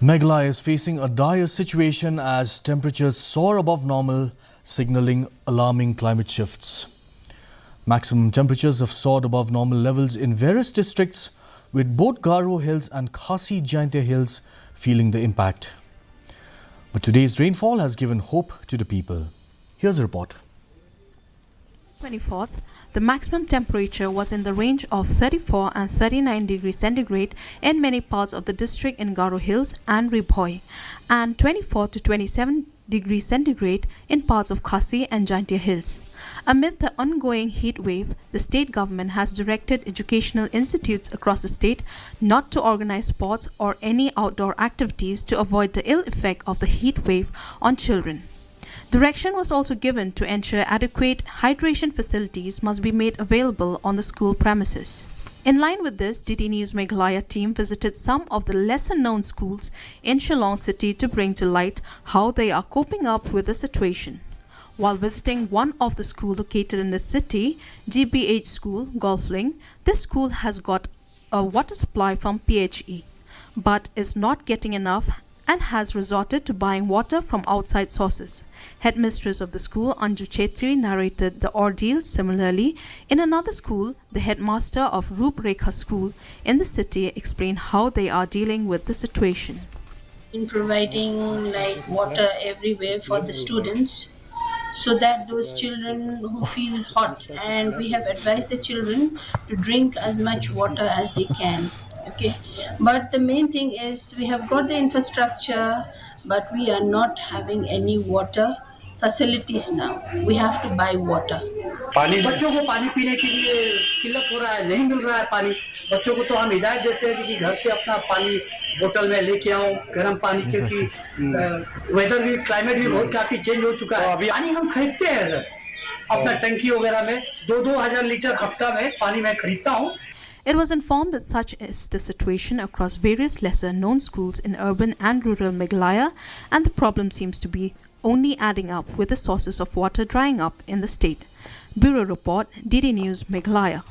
Meghalaya is facing a dire situation as temperatures soar above normal, signaling alarming climate shifts. Maximum temperatures have soared above normal levels in various districts, with both Garo Hills and Khasi Jaintia Hills feeling the impact. But today's rainfall has given hope to the people. Here's a report. 24th, the maximum temperature was in the range of 34 and 39 degrees centigrade in many parts of the district in Garo Hills and Ribhoi, and 24 to 27 degrees centigrade in parts of Khasi and Jaintia Hills. Amid the ongoing heat wave, the state government has directed educational institutes across the state not to organize sports or any outdoor activities to avoid the ill effect of the heat wave on children. Direction was also given to ensure adequate hydration facilities must be made available on the school premises. In line with this, DD News Meghalaya team visited some of the lesser-known schools in Shillong city to bring to light how they are coping up with the situation. While visiting one of the schools located in the city, GBH School, Golfling, this school has got a water supply from PHE, but is not getting enough and has resorted to buying water from outside sources. Headmistress of the school, Anju Chetri, narrated the ordeal. Similarly, in another school, the headmaster of Rup Rekha School in the city explained how they are dealing with the situation. In providing like water everywhere for the students, so that those children who feel hot, and we have advised the children to drink as much water as they can. Okay, but the main thing is we have got the infrastructure, but we are not having any water facilities now. We have to buy water. पानी बच्चों को पानी पीने के लिए किल्लत हो रहा है, नहीं मिल रहा है पानी। बच्चों को तो हम हिदायत देते हैं कि घर से अपना पानी बोतल में लेके आओ, गर्म पानी, क्योंकि वेदर भी, क्लाइमेट भी बहुत काफी चेंज हो चुका है। अभी पानी हम खरीदते हैं सर, अपना टंकी वगैरह में 2-2 लीटर हफ्ता में पानी मैं खरीदता हूँ। It was informed that such is the situation across various lesser-known schools in urban and rural Meghalaya, and the problem seems to be only adding up with the sources of water drying up in the state. Bureau Report, DD News, Meghalaya.